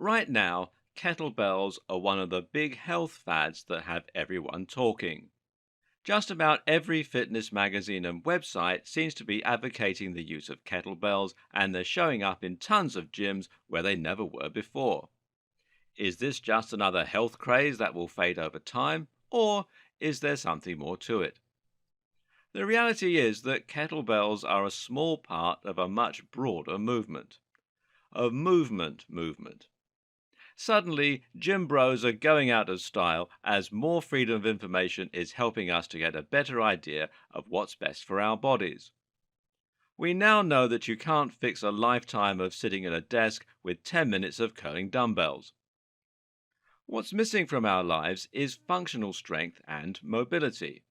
Right now, kettlebells are one of the big health fads that have everyone talking. Just about every fitness magazine and website seems to be advocating the use of kettlebells, and they're showing up in tons of gyms where they never were before. Is this just another health craze that will fade over time, or is there something more to it? The reality is that kettlebells are a small part of a much broader movement. A movement. Suddenly, gym bros are going out of style as more freedom of information is helping us to get a better idea of what's best for our bodies. We now know that you can't fix a lifetime of sitting at a desk with 10 minutes of curling dumbbells. What's missing from our lives is functional strength and mobility.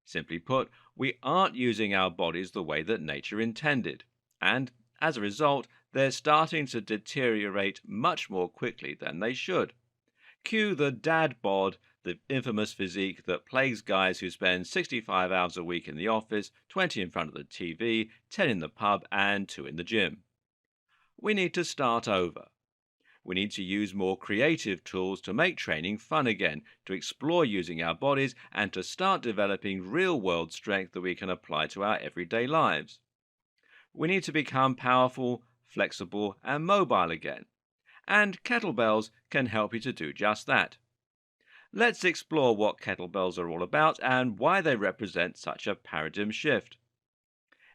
Simply put, we aren't using our bodies the way that nature intended, and as a result, they're starting to deteriorate much more quickly than they should. Cue the dad bod, the infamous physique that plagues guys who spend 65 hours a week in the office, 20 in front of the TV, 10 in the pub, and 2 in the gym. We need to start over. We need to use more creative tools to make training fun again, to explore using our bodies, and to start developing real world strength that we can apply to our everyday lives. We need to become powerful, flexible, and mobile again. And kettlebells can help you to do just that. Let's explore what kettlebells are all about and why they represent such a paradigm shift.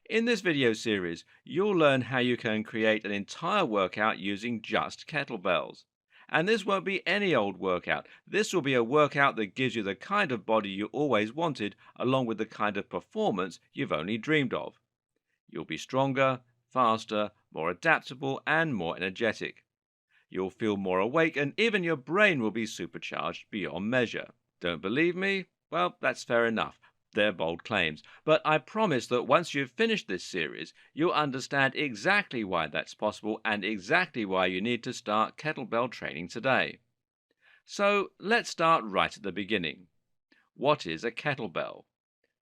In this video series, you'll learn how you can create an entire workout using just kettlebells. And this won't be any old workout. This will be a workout that gives you the kind of body you always wanted, along with the kind of performance you've only dreamed of. You'll be stronger, faster, more adaptable, and more energetic. You'll feel more awake, and even your brain will be supercharged beyond measure. Don't believe me? Well, that's fair enough. They're bold claims. But I promise that once you've finished this series, you'll understand exactly why that's possible and exactly why you need to start kettlebell training today. So let's start right at the beginning. What is a kettlebell?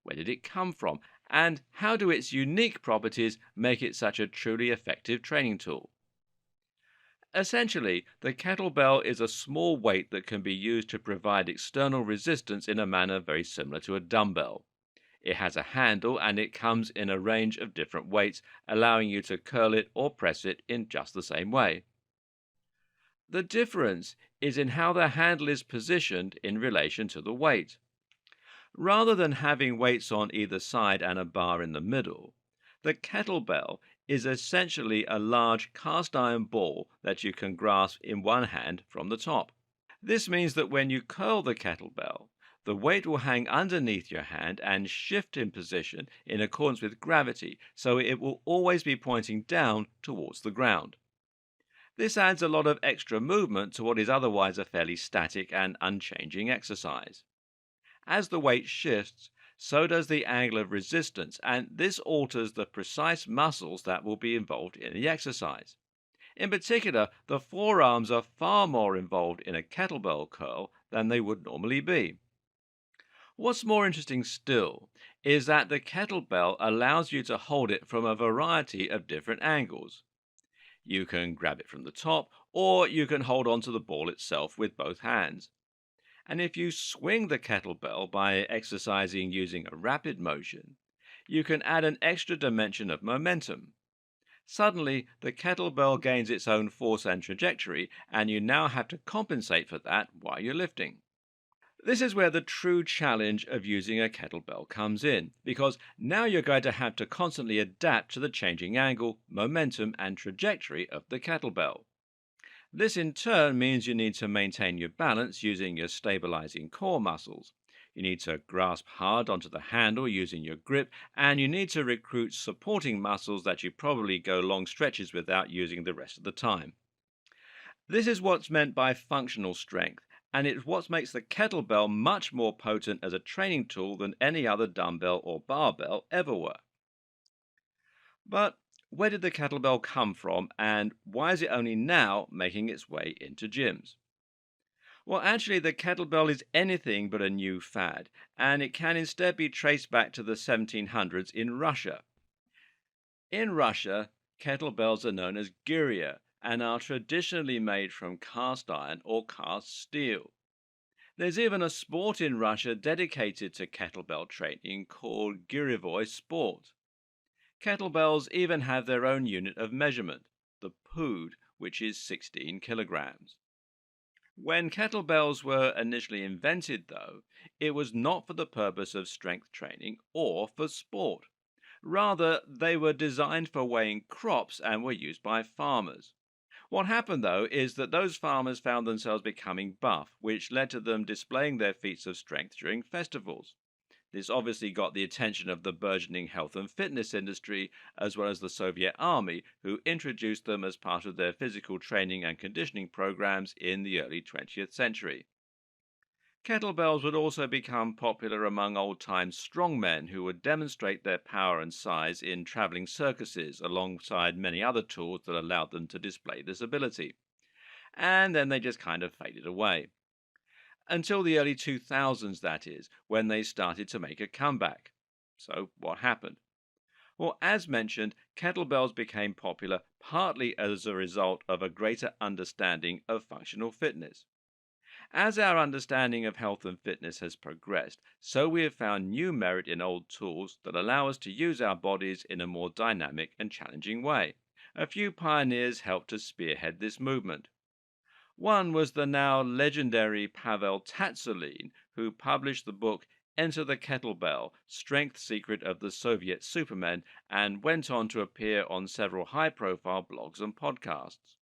Where did it come from? And how do its unique properties make it such a truly effective training tool? Essentially, the kettlebell is a small weight that can be used to provide external resistance in a manner very similar to a dumbbell. It has a handle and it comes in a range of different weights, allowing you to curl it or press it in just the same way. The difference is in how the handle is positioned in relation to the weight. Rather than having weights on either side and a bar in the middle, the kettlebell is essentially a large cast iron ball that you can grasp in one hand from the top. This means that when you curl the kettlebell, the weight will hang underneath your hand and shift in position in accordance with gravity, so it will always be pointing down towards the ground. This adds a lot of extra movement to what is otherwise a fairly static and unchanging exercise. As the weight shifts, so does the angle of resistance, and this alters the precise muscles that will be involved in the exercise. In particular, the forearms are far more involved in a kettlebell curl than they would normally be. What's more interesting still is that the kettlebell allows you to hold it from a variety of different angles. You can grab it from the top, or you can hold onto the ball itself with both hands. And if you swing the kettlebell by exercising using a rapid motion, you can add an extra dimension of momentum. Suddenly, the kettlebell gains its own force and trajectory, and you now have to compensate for that while you're lifting. This is where the true challenge of using a kettlebell comes in, because now you're going to have to constantly adapt to the changing angle, momentum, and trajectory of the kettlebell. This in turn means you need to maintain your balance using your stabilizing core muscles. You need to grasp hard onto the handle using your grip, and you need to recruit supporting muscles that you probably go long stretches without using the rest of the time. This is what's meant by functional strength, and it's what makes the kettlebell much more potent as a training tool than any other dumbbell or barbell ever were. But where did the kettlebell come from, and why is it only now making its way into gyms? Well, actually, the kettlebell is anything but a new fad, and it can instead be traced back to the 1700s in Russia. In Russia, kettlebells are known as gyria, and are traditionally made from cast iron or cast steel. There's even a sport in Russia dedicated to kettlebell training called Girevoy sport. Kettlebells even have their own unit of measurement, the pud, which is 16 kilograms. When kettlebells were initially invented, though, it was not for the purpose of strength training or for sport. Rather, they were designed for weighing crops and were used by farmers. What happened, though, is that those farmers found themselves becoming buff, which led to them displaying their feats of strength during festivals. This obviously got the attention of the burgeoning health and fitness industry, as well as the Soviet army, who introduced them as part of their physical training and conditioning programs in the early 20th century. Kettlebells would also become popular among old-time strongmen who would demonstrate their power and size in traveling circuses alongside many other tools that allowed them to display this ability. And then they just kind of faded away. Until the early 2000s, that is, when they started to make a comeback. So, what happened? Well, as mentioned, kettlebells became popular partly as a result of a greater understanding of functional fitness. As our understanding of health and fitness has progressed, so we have found new merit in old tools that allow us to use our bodies in a more dynamic and challenging way. A few pioneers helped to spearhead this movement. One was the now legendary Pavel Tsatsouline, who published the book Enter the Kettlebell, Strength Secret of the Soviet Supermen, and went on to appear on several high-profile blogs and podcasts.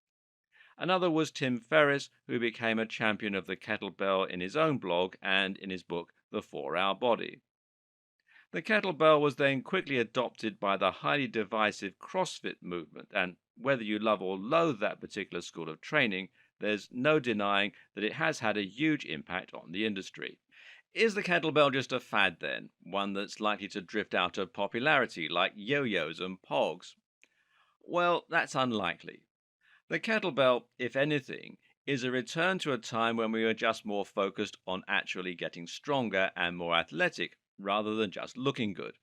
Another was Tim Ferriss, who became a champion of the kettlebell in his own blog and in his book The 4-Hour Body. The kettlebell was then quickly adopted by the highly divisive CrossFit movement, and whether you love or loathe that particular school of training, there's no denying that it has had a huge impact on the industry. Is the kettlebell just a fad then? One that's likely to drift out of popularity like yo-yos and pogs? Well, that's unlikely. The kettlebell, if anything, is a return to a time when we were just more focused on actually getting stronger and more athletic rather than just looking good.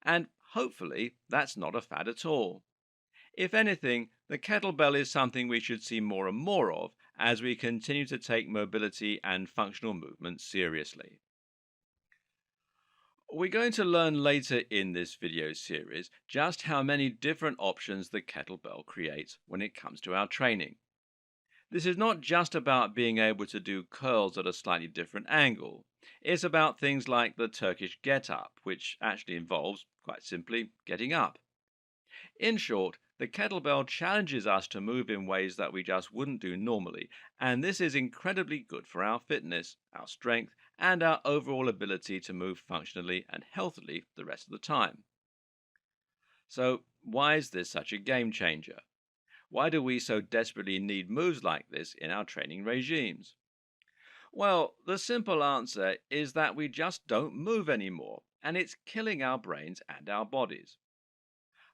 And hopefully that's not a fad at all. If anything, the kettlebell is something we should see more and more of as we continue to take mobility and functional movement seriously. We're going to learn later in this video series just how many different options the kettlebell creates when it comes to our training. This is not just about being able to do curls at a slightly different angle. It's about things like the Turkish get-up, which actually involves, quite simply, getting up. In short, the kettlebell challenges us to move in ways that we just wouldn't do normally, and this is incredibly good for our fitness, our strength, and our overall ability to move functionally and healthily the rest of the time. So, why is this such a game changer? Why do we so desperately need moves like this in our training regimes? Well, the simple answer is that we just don't move anymore, and it's killing our brains and our bodies.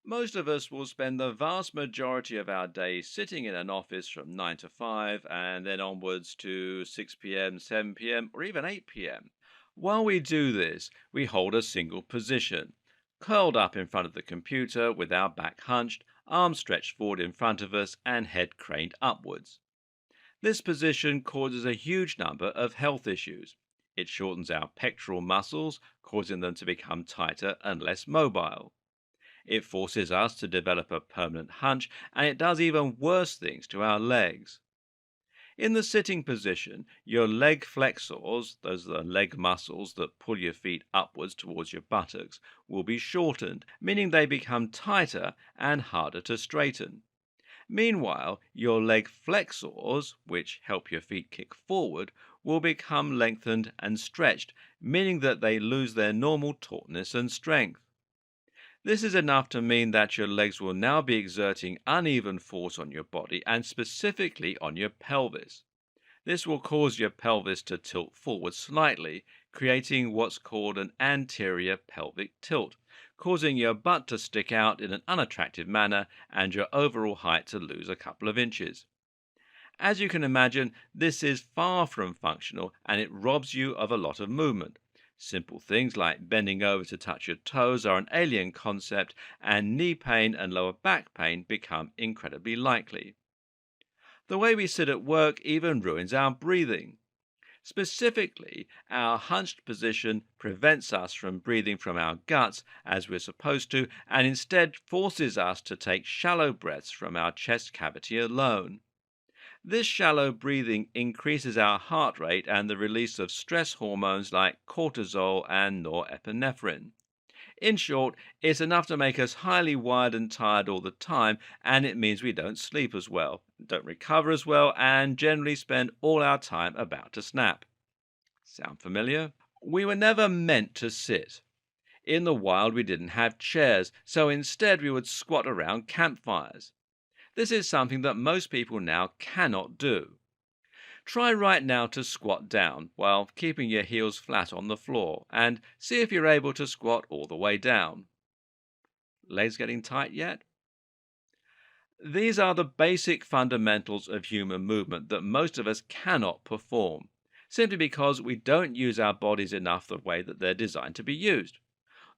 Most of us will spend the vast majority of our day sitting in an office from 9 to 5 and then onwards to 6 p.m., 7 p.m., or even 8 p.m. While we do this, we hold a single position, curled up in front of the computer with our back hunched, arms stretched forward in front of us, and head craned upwards. This position causes a huge number of health issues. It shortens our pectoral muscles, causing them to become tighter and less mobile. It forces us to develop a permanent hunch, and it does even worse things to our legs. In the sitting position, your leg flexors, those are the leg muscles that pull your feet upwards towards your buttocks, will be shortened, meaning they become tighter and harder to straighten. Meanwhile, your leg flexors, which help your feet kick forward, will become lengthened and stretched, meaning that they lose their normal tautness and strength. This is enough to mean that your legs will now be exerting uneven force on your body and specifically on your pelvis. This will cause your pelvis to tilt forward slightly, creating what's called an anterior pelvic tilt, causing your butt to stick out in an unattractive manner and your overall height to lose a couple of inches. As you can imagine, this is far from functional and it robs you of a lot of movement. Simple things like bending over to touch your toes are an alien concept, and knee pain and lower back pain become incredibly likely. The way we sit at work even ruins our breathing. Specifically, our hunched position prevents us from breathing from our guts as we're supposed to, and instead forces us to take shallow breaths from our chest cavity alone. This shallow breathing increases our heart rate and the release of stress hormones like cortisol and norepinephrine. In short, it's enough to make us highly wired and tired all the time, and it means we don't sleep as well, don't recover as well, and generally spend all our time about to snap. Sound familiar? We were never meant to sit. In the wild, we didn't have chairs, so instead we would squat around campfires. This is something that most people now cannot do. Try right now to squat down while keeping your heels flat on the floor and see if you're able to squat all the way down. Legs getting tight yet? These are the basic fundamentals of human movement that most of us cannot perform, simply because we don't use our bodies enough the way that they're designed to be used.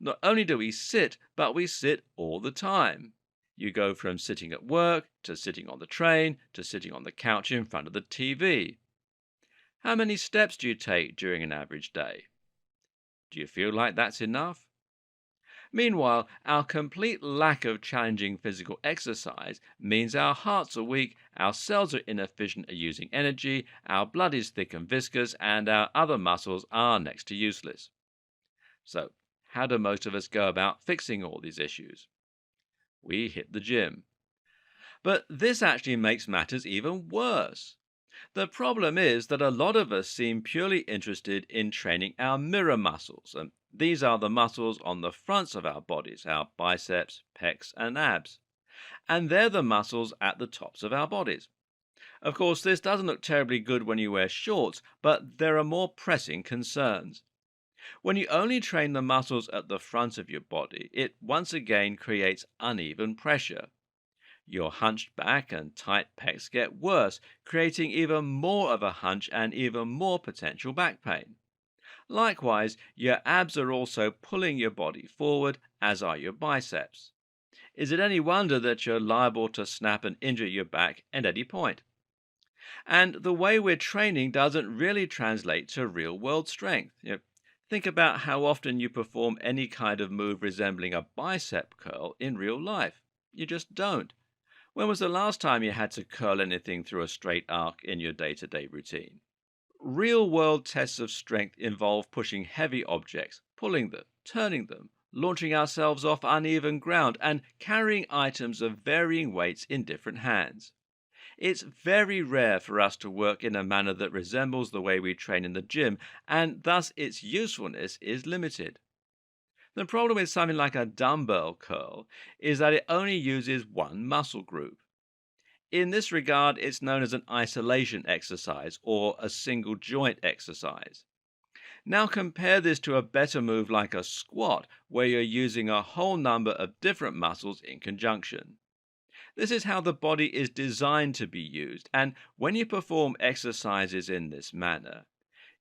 Not only do we sit, but we sit all the time. You go from sitting at work, to sitting on the train, to sitting on the couch in front of the TV. How many steps do you take during an average day? Do you feel like that's enough? Meanwhile, our complete lack of challenging physical exercise means our hearts are weak, our cells are inefficient at using energy, our blood is thick and viscous, and our other muscles are next to useless. So, how do most of us go about fixing all these issues? We hit the gym. But this actually makes matters even worse. The problem is that a lot of us seem purely interested in training our mirror muscles, and these are the muscles on the fronts of our bodies, our biceps, pecs, and abs. And they're the muscles at the tops of our bodies. Of course, this doesn't look terribly good when you wear shorts, but there are more pressing concerns. When you only train the muscles at the front of your body, it once again creates uneven pressure. Your hunched back and tight pecs get worse, creating even more of a hunch and even more potential back pain. Likewise, your abs are also pulling your body forward, as are your biceps. Is it any wonder that you're liable to snap and injure your back at any point? And the way we're training doesn't really translate to real-world strength. Think about how often you perform any kind of move resembling a bicep curl in real life. You just don't. When was the last time you had to curl anything through a straight arc in your day-to-day routine? Real-world tests of strength involve pushing heavy objects, pulling them, turning them, launching ourselves off uneven ground, and carrying items of varying weights in different hands. It's very rare for us to work in a manner that resembles the way we train in the gym, and thus its usefulness is limited. The problem with something like a dumbbell curl is that it only uses one muscle group. In this regard, it's known as an isolation exercise or a single joint exercise. Now compare this to a better move like a squat, where you're using a whole number of different muscles in conjunction. This is how the body is designed to be used, and when you perform exercises in this manner,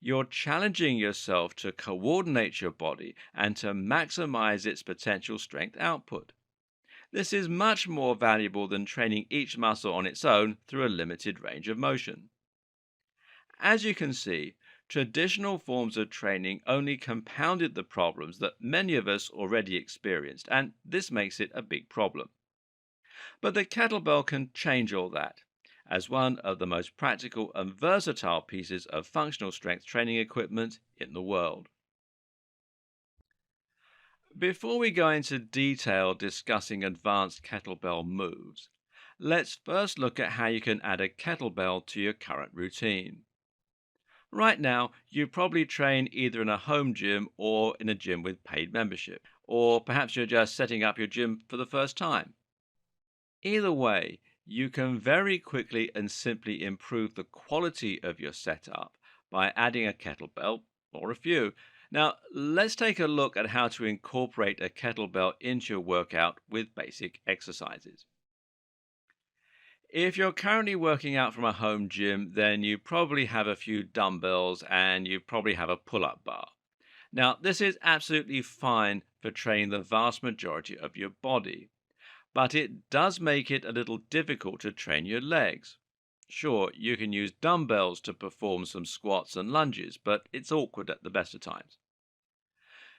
you're challenging yourself to coordinate your body and to maximize its potential strength output. This is much more valuable than training each muscle on its own through a limited range of motion. As you can see, traditional forms of training only compounded the problems that many of us already experienced, and this makes it a big problem. But the kettlebell can change all that, as one of the most practical and versatile pieces of functional strength training equipment in the world. Before we go into detail discussing advanced kettlebell moves, let's first look at how you can add a kettlebell to your current routine. Right now, you probably train either in a home gym or in a gym with paid membership, or perhaps you're just setting up your gym for the first time. Either way, you can very quickly and simply improve the quality of your setup by adding a kettlebell or a few. Now, let's take a look at how to incorporate a kettlebell into your workout with basic exercises. If you're currently working out from a home gym, then you probably have a few dumbbells and you probably have a pull-up bar. Now, this is absolutely fine for training the vast majority of your body, but it does make it a little difficult to train your legs. Sure, you can use dumbbells to perform some squats and lunges, but it's awkward at the best of times.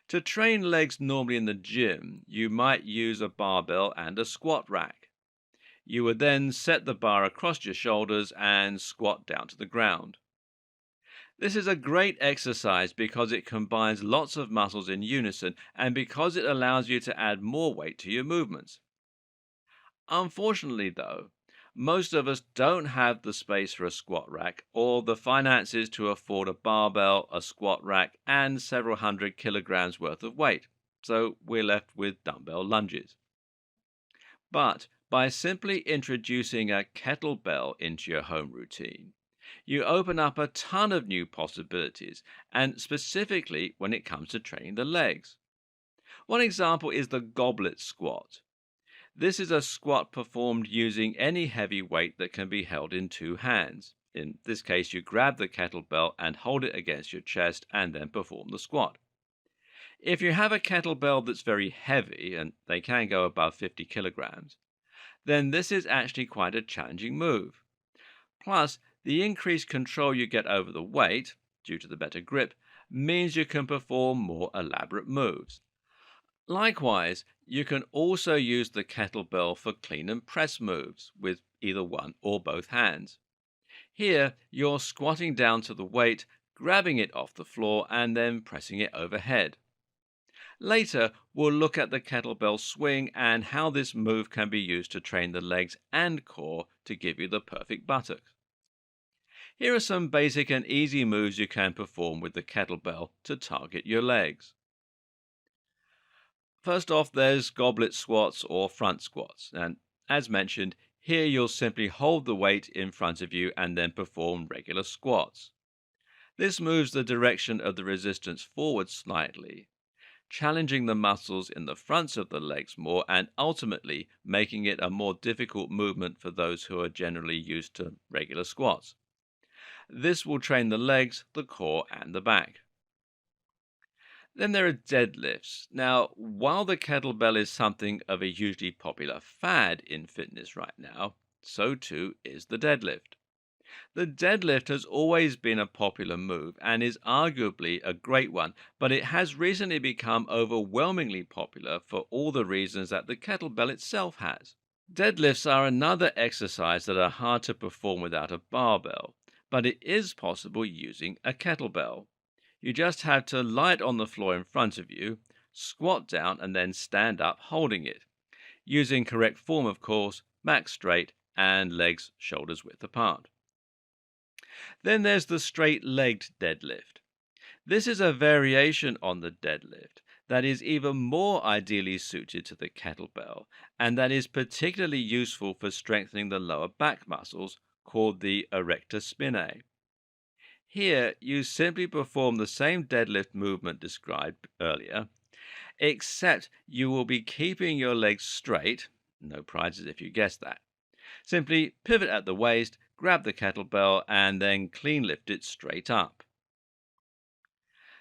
To train legs normally in the gym, you might use a barbell and a squat rack. You would then set the bar across your shoulders and squat down to the ground. This is a great exercise because it combines lots of muscles in unison and because it allows you to add more weight to your movements. Unfortunately, though, most of us don't have the space for a squat rack or the finances to afford a barbell, a squat rack, and several hundred kilograms worth of weight, so we're left with dumbbell lunges. But by simply introducing a kettlebell into your home routine, you open up a ton of new possibilities, and specifically when it comes to training the legs. One example is the goblet squat. This is a squat performed using any heavy weight that can be held in two hands. In this case, you grab the kettlebell and hold it against your chest and then perform the squat. If you have a kettlebell that's very heavy, and they can go above 50 kilograms, then this is actually quite a challenging move. Plus, the increased control you get over the weight, due to the better grip, means you can perform more elaborate moves. Likewise, you can also use the kettlebell for clean and press moves with either one or both hands. Here, you're squatting down to the weight, grabbing it off the floor, and then pressing it overhead. Later, we'll look at the kettlebell swing and how this move can be used to train the legs and core to give you the perfect buttocks. Here are some basic and easy moves you can perform with the kettlebell to target your legs. First off, there's goblet squats or front squats, and as mentioned, here you'll simply hold the weight in front of you and then perform regular squats. This moves the direction of the resistance forward slightly, challenging the muscles in the fronts of the legs more and ultimately making it a more difficult movement for those who are generally used to regular squats. This will train the legs, the core, and the back. Then there are deadlifts. Now, while the kettlebell is something of a hugely popular fad in fitness right now, so too is the deadlift. The deadlift has always been a popular move and is arguably a great one, but it has recently become overwhelmingly popular for all the reasons that the kettlebell itself has. Deadlifts are another exercise that are hard to perform without a barbell, but it is possible using a kettlebell. You just have to lie it on the floor in front of you, squat down, and then stand up holding it. Using correct form, of course, back straight and legs shoulders width apart. Then there's the straight-legged deadlift. This is a variation on the deadlift that is even more ideally suited to the kettlebell and that is particularly useful for strengthening the lower back muscles called the erector spinae. Here, you simply perform the same deadlift movement described earlier, except you will be keeping your legs straight. No prizes if you guessed that. Simply pivot at the waist, grab the kettlebell, and then clean lift it straight up.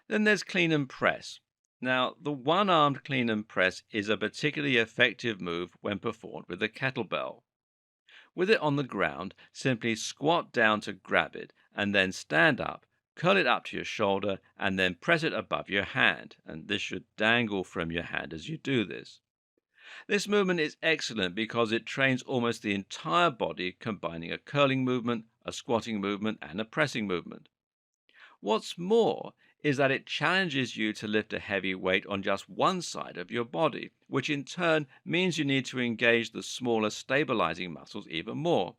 Then there's clean and press. Now, the one-armed clean and press is a particularly effective move when performed with a kettlebell. With it on the ground, simply squat down to grab it, and then stand up, curl it up to your shoulder, and then press it above your hand, and this should dangle from your hand as you do this. This movement is excellent because it trains almost the entire body, combining a curling movement, a squatting movement, and a pressing movement. What's more is that it challenges you to lift a heavy weight on just one side of your body, which in turn means you need to engage the smaller stabilizing muscles even more,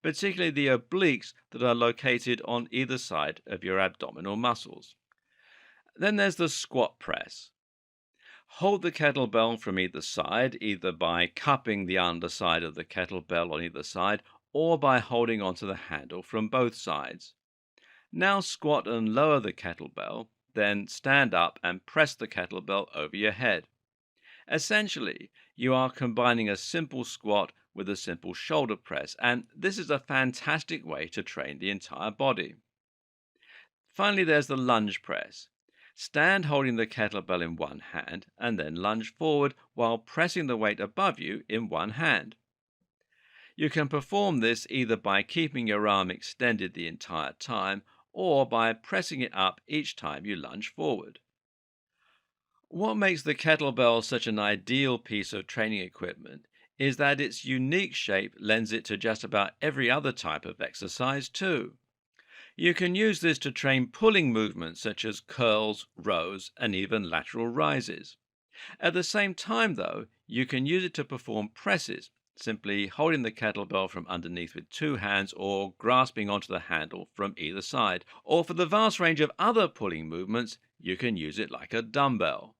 particularly the obliques that are located on either side of your abdominal muscles. Then there's the squat press. Hold the kettlebell from either side, either by cupping the underside of the kettlebell on either side or by holding onto the handle from both sides. Now squat and lower the kettlebell, then stand up and press the kettlebell over your head. Essentially, you are combining a simple squat with a simple shoulder press, and this is a fantastic way to train the entire body. Finally, there's the lunge press. Stand holding the kettlebell in one hand and then lunge forward while pressing the weight above you in one hand. You can perform this either by keeping your arm extended the entire time or by pressing it up each time you lunge forward. What makes the kettlebell such an ideal piece of training equipment is that its unique shape lends it to just about every other type of exercise, too. You can use this to train pulling movements such as curls, rows, and even lateral rises. At the same time, though, you can use it to perform presses, simply holding the kettlebell from underneath with two hands or grasping onto the handle from either side. Or for the vast range of other pulling movements, you can use it like a dumbbell.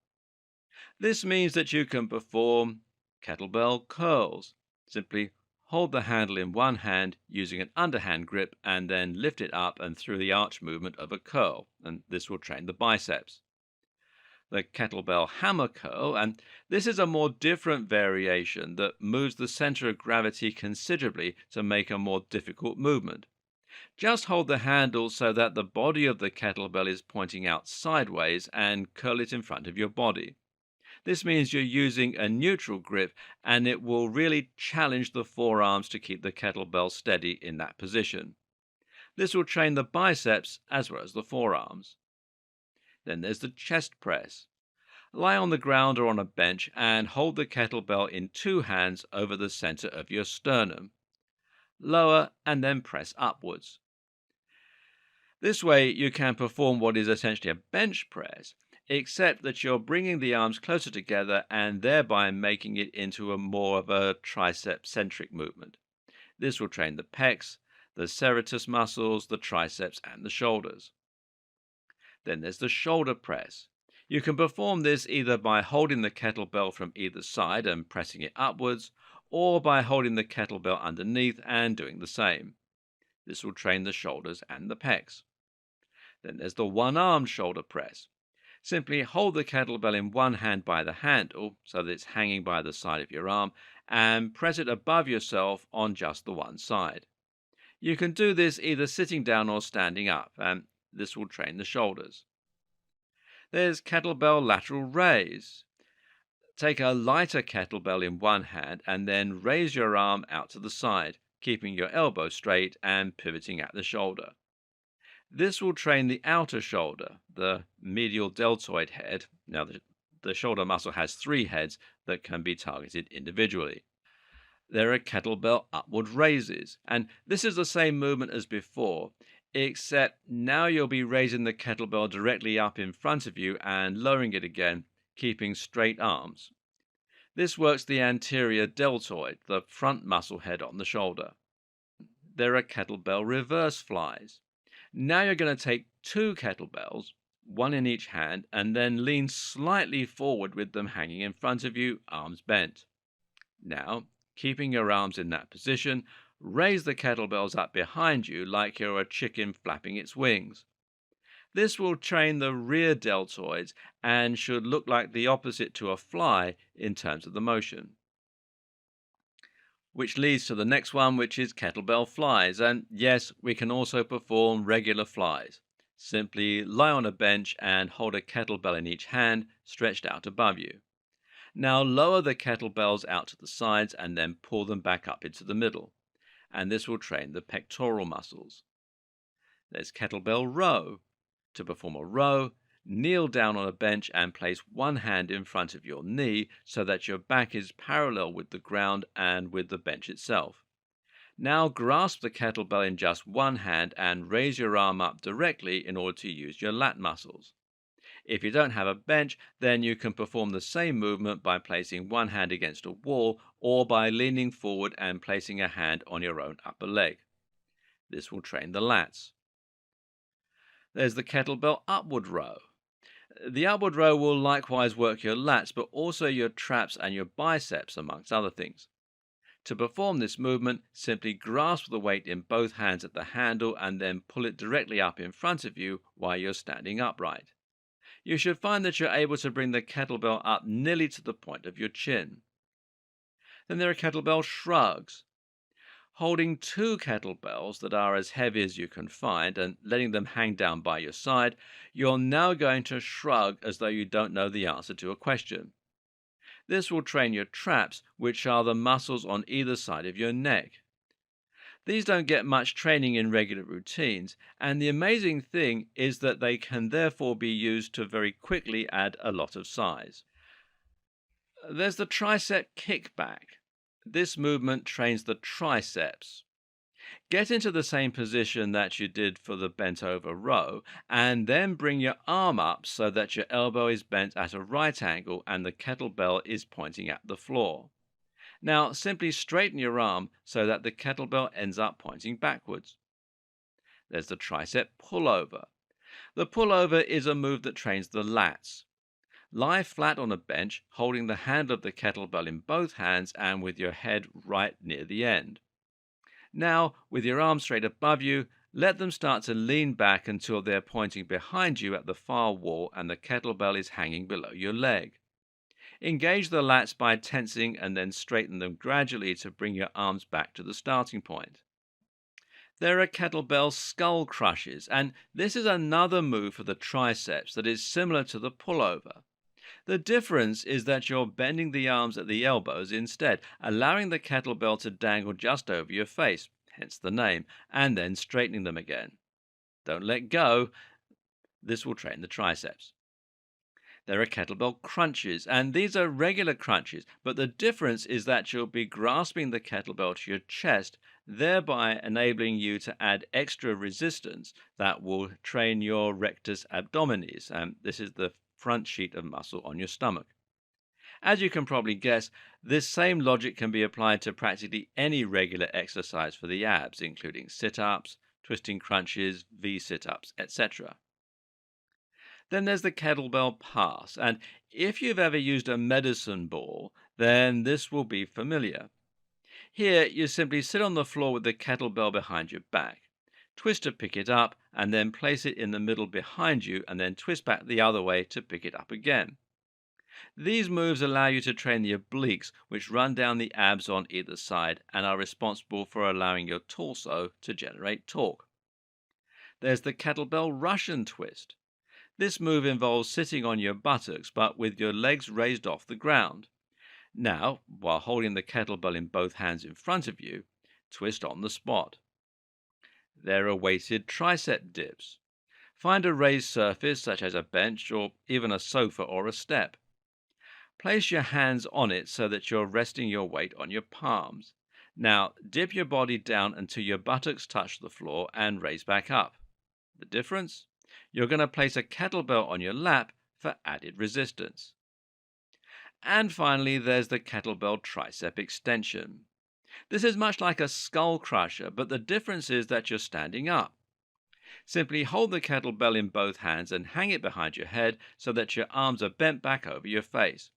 This means that you can perform kettlebell curls. Simply hold the handle in one hand using an underhand grip and then lift it up and through the arch movement of a curl, and this will train the biceps. The kettlebell hammer curl, and this is a more different variation that moves the center of gravity considerably to make a more difficult movement. Just hold the handle so that the body of the kettlebell is pointing out sideways and curl it in front of your body. This means you're using a neutral grip and it will really challenge the forearms to keep the kettlebell steady in that position. This will train the biceps as well as the forearms. Then there's the chest press. Lie on the ground or on a bench and hold the kettlebell in two hands over the center of your sternum. Lower and then press upwards. This way you can perform what is essentially a bench press, except that you're bringing the arms closer together and thereby making it into a more of a tricep-centric movement. This will train the pecs, the serratus muscles, the triceps, and the shoulders. Then there's the shoulder press. You can perform this either by holding the kettlebell from either side and pressing it upwards, or by holding the kettlebell underneath and doing the same. This will train the shoulders and the pecs. Then there's the one-armed shoulder press. Simply hold the kettlebell in one hand by the handle, so that it's hanging by the side of your arm, and press it above yourself on just the one side. You can do this either sitting down or standing up, and this will train the shoulders. There's kettlebell lateral raise. Take a lighter kettlebell in one hand and then raise your arm out to the side, keeping your elbow straight and pivoting at the shoulder. This will train the outer shoulder, the medial deltoid head. Now, the shoulder muscle has three heads that can be targeted individually. There are kettlebell upward raises, and this is the same movement as before, except now you'll be raising the kettlebell directly up in front of you and lowering it again, keeping straight arms. This works the anterior deltoid, the front muscle head on the shoulder. There are kettlebell reverse flies. Now you're going to take two kettlebells, one in each hand, and then lean slightly forward with them hanging in front of you, arms bent. Now, keeping your arms in that position, raise the kettlebells up behind you like you're a chicken flapping its wings. This will train the rear deltoids and should look like the opposite to a fly in terms of the motion. Which leads to the next one, which is kettlebell flies. And yes, we can also perform regular flies. Simply lie on a bench and hold a kettlebell in each hand, stretched out above you. Now lower the kettlebells out to the sides and then pull them back up into the middle. And this will train the pectoral muscles. There's kettlebell row. To perform a row, kneel down on a bench and place one hand in front of your knee so that your back is parallel with the ground and with the bench itself. Now grasp the kettlebell in just one hand and raise your arm up directly in order to use your lat muscles. If you don't have a bench, then you can perform the same movement by placing one hand against a wall or by leaning forward and placing a hand on your own upper leg. This will train the lats. There's the kettlebell upward row. The upward row will likewise work your lats, but also your traps and your biceps, amongst other things. To perform this movement, simply grasp the weight in both hands at the handle and then pull it directly up in front of you while you're standing upright. You should find that you're able to bring the kettlebell up nearly to the point of your chin. Then there are kettlebell shrugs. Holding two kettlebells that are as heavy as you can find and letting them hang down by your side, you're now going to shrug as though you don't know the answer to a question. This will train your traps, which are the muscles on either side of your neck, These don't get much training in regular routines, and the amazing thing is that they can therefore be used to very quickly add a lot of size. There's the tricep kickback. This movement trains the triceps. Get into the same position that you did for the bent over row, and then bring your arm up so that your elbow is bent at a right angle and the kettlebell is pointing at the floor. Now simply straighten your arm so that the kettlebell ends up pointing backwards. There's the tricep pullover. The pullover is a move that trains the lats. Lie flat on a bench, holding the handle of the kettlebell in both hands and with your head right near the end. Now, with your arms straight above you, let them start to lean back until they're pointing behind you at the far wall and the kettlebell is hanging below your leg. Engage the lats by tensing and then straighten them gradually to bring your arms back to the starting point. There are kettlebell skull crushes, and this is another move for the triceps that is similar to the pullover. The difference is that you're bending the arms at the elbows instead, allowing the kettlebell to dangle just over your face, hence the name, and then straightening them again. Don't let go. This will train the triceps. There are kettlebell crunches, and these are regular crunches, but the difference is that you'll be grasping the kettlebell to your chest, thereby enabling you to add extra resistance that will train your rectus abdominis. This is the front sheet of muscle on your stomach. As you can probably guess, this same logic can be applied to practically any regular exercise for the abs, including sit-ups, twisting crunches, V sit-ups, etc. Then there's the kettlebell pass, and if you've ever used a medicine ball, then this will be familiar. Here, you simply sit on the floor with the kettlebell behind your back. Twist to pick it up, and then place it in the middle behind you, and then twist back the other way to pick it up again. These moves allow you to train the obliques, which run down the abs on either side and are responsible for allowing your torso to generate torque. There's the kettlebell Russian twist. This move involves sitting on your buttocks, but with your legs raised off the ground. Now, while holding the kettlebell in both hands in front of you, twist on the spot. There are weighted tricep dips. Find a raised surface, such as a bench or even a sofa or a step. Place your hands on it so that you're resting your weight on your palms. Now, dip your body down until your buttocks touch the floor and raise back up. The difference? You're going to place a kettlebell on your lap for added resistance. And finally, there's the kettlebell tricep extension. This is much like a skull crusher, but the difference is that you're standing up. Simply hold the kettlebell in both hands and hang it behind your head so that your arms are bent back over your face.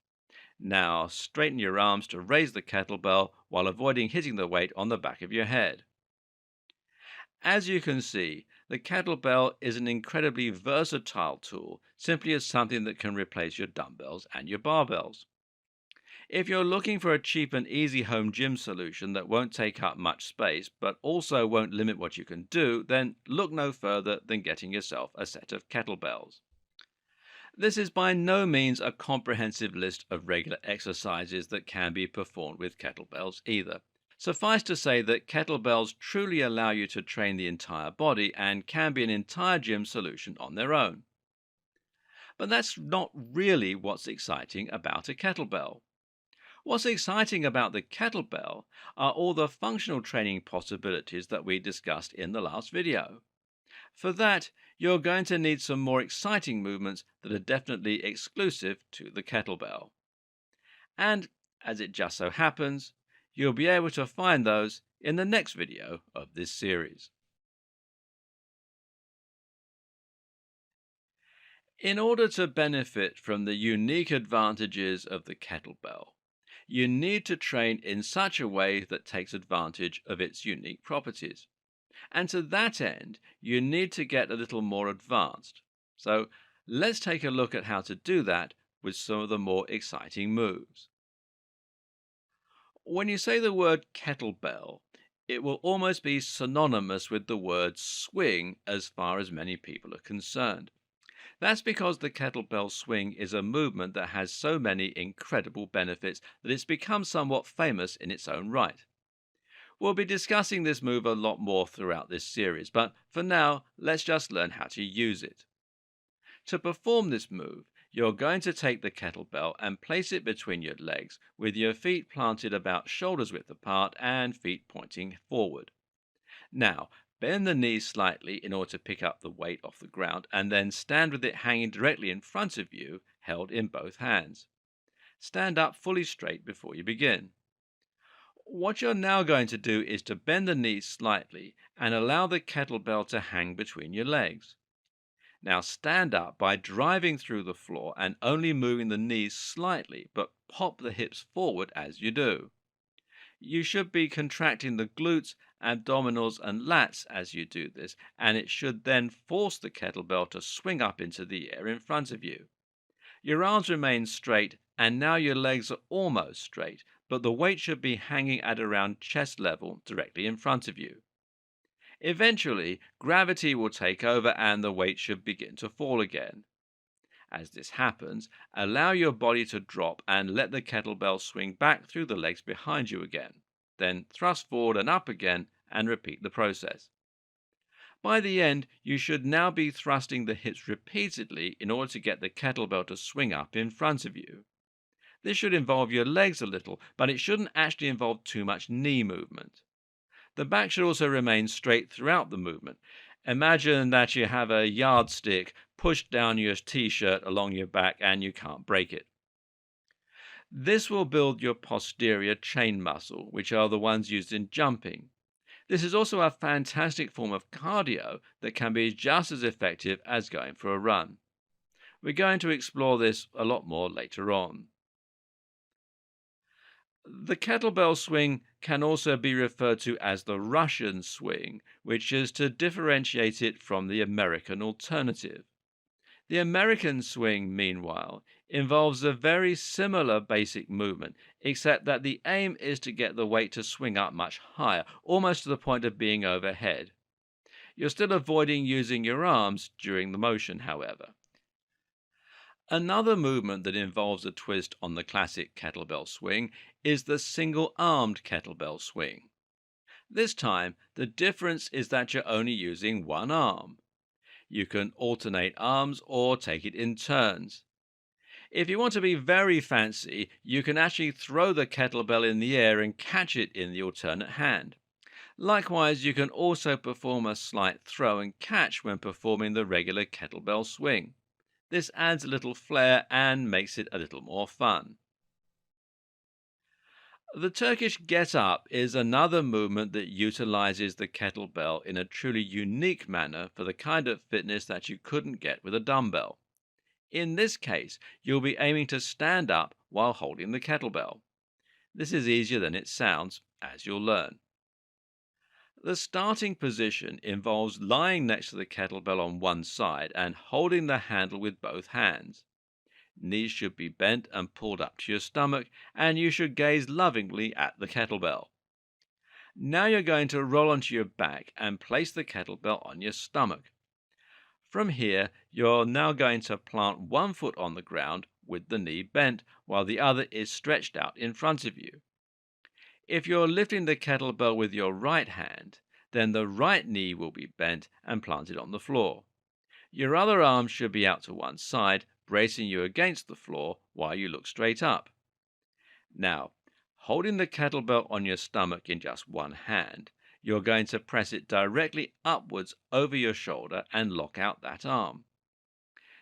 Now straighten your arms to raise the kettlebell while avoiding hitting the weight on the back of your head. As you can see, the kettlebell is an incredibly versatile tool, simply as something that can replace your dumbbells and your barbells. If you're looking for a cheap and easy home gym solution that won't take up much space, but also won't limit what you can do, then look no further than getting yourself a set of kettlebells. This is by no means a comprehensive list of regular exercises that can be performed with kettlebells either. Suffice to say that kettlebells truly allow you to train the entire body and can be an entire gym solution on their own. But that's not really what's exciting about a kettlebell. What's exciting about the kettlebell are all the functional training possibilities that we discussed in the last video. For that, you're going to need some more exciting movements that are definitely exclusive to the kettlebell. And, as it just so happens, you'll be able to find those in the next video of this series. In order to benefit from the unique advantages of the kettlebell, you need to train in such a way that takes advantage of its unique properties. And to that end, you need to get a little more advanced. So let's take a look at how to do that with some of the more exciting moves. When you say the word kettlebell, it will almost be synonymous with the word swing as far as many people are concerned. That's because the kettlebell swing is a movement that has so many incredible benefits that it's become somewhat famous in its own right. We'll be discussing this move a lot more throughout this series, but for now, let's just learn how to use it. To perform this move, you're going to take the kettlebell and place it between your legs with your feet planted about shoulders width apart and feet pointing forward. Now, bend the knees slightly in order to pick up the weight off the ground and then stand with it hanging directly in front of you, held in both hands. Stand up fully straight before you begin. What you're now going to do is to bend the knees slightly and allow the kettlebell to hang between your legs. Now stand up by driving through the floor and only moving the knees slightly, but pop the hips forward as you do. You should be contracting the glutes, abdominals, and lats as you do this, and it should then force the kettlebell to swing up into the air in front of you. Your arms remain straight, and now your legs are almost straight, but the weight should be hanging at around chest level directly in front of you. Eventually, gravity will take over and the weight should begin to fall again. As this happens, allow your body to drop and let the kettlebell swing back through the legs behind you again. Then thrust forward and up again and repeat the process. By the end, you should now be thrusting the hips repeatedly in order to get the kettlebell to swing up in front of you. This should involve your legs a little, but it shouldn't actually involve too much knee movement. The back should also remain straight throughout the movement. Imagine that you have a yardstick pushed down your t-shirt along your back and you can't break it. This will build your posterior chain muscle, which are the ones used in jumping. This is also a fantastic form of cardio that can be just as effective as going for a run. We're going to explore this a lot more later on. The kettlebell swing can also be referred to as the Russian swing, which is to differentiate it from the American alternative. The American swing, meanwhile, involves a very similar basic movement, except that the aim is to get the weight to swing up much higher, almost to the point of being overhead. You're still avoiding using your arms during the motion, however. Another movement that involves a twist on the classic kettlebell swing is the single-armed kettlebell swing. This time, the difference is that you're only using one arm. You can alternate arms or take it in turns. If you want to be very fancy, you can actually throw the kettlebell in the air and catch it in the alternate hand. Likewise, you can also perform a slight throw and catch when performing the regular kettlebell swing. This adds a little flair and makes it a little more fun. The Turkish get-up is another movement that utilizes the kettlebell in a truly unique manner for the kind of fitness that you couldn't get with a dumbbell. In this case, you'll be aiming to stand up while holding the kettlebell. This is easier than it sounds, as you'll learn. The starting position involves lying next to the kettlebell on one side and holding the handle with both hands. Knees should be bent and pulled up to your stomach, and you should gaze lovingly at the kettlebell. Now you're going to roll onto your back and place the kettlebell on your stomach. From here, you're now going to plant one foot on the ground with the knee bent, while the other is stretched out in front of you. If you're lifting the kettlebell with your right hand, then the right knee will be bent and planted on the floor. Your other arm should be out to one side, bracing you against the floor while you look straight up. Now, holding the kettlebell on your stomach in just one hand, you're going to press it directly upwards over your shoulder and lock out that arm.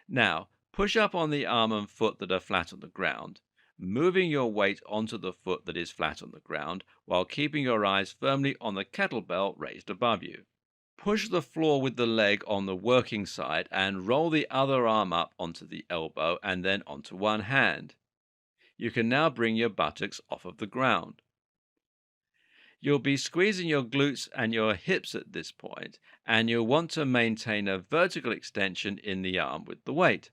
Now, push up on the arm and foot that are flat on the ground, moving your weight onto the foot that is flat on the ground while keeping your eyes firmly on the kettlebell raised above you. Push the floor with the leg on the working side and roll the other arm up onto the elbow and then onto one hand. You can now bring your buttocks off of the ground. You'll be squeezing your glutes and your hips at this point, and you'll want to maintain a vertical extension in the arm with the weight.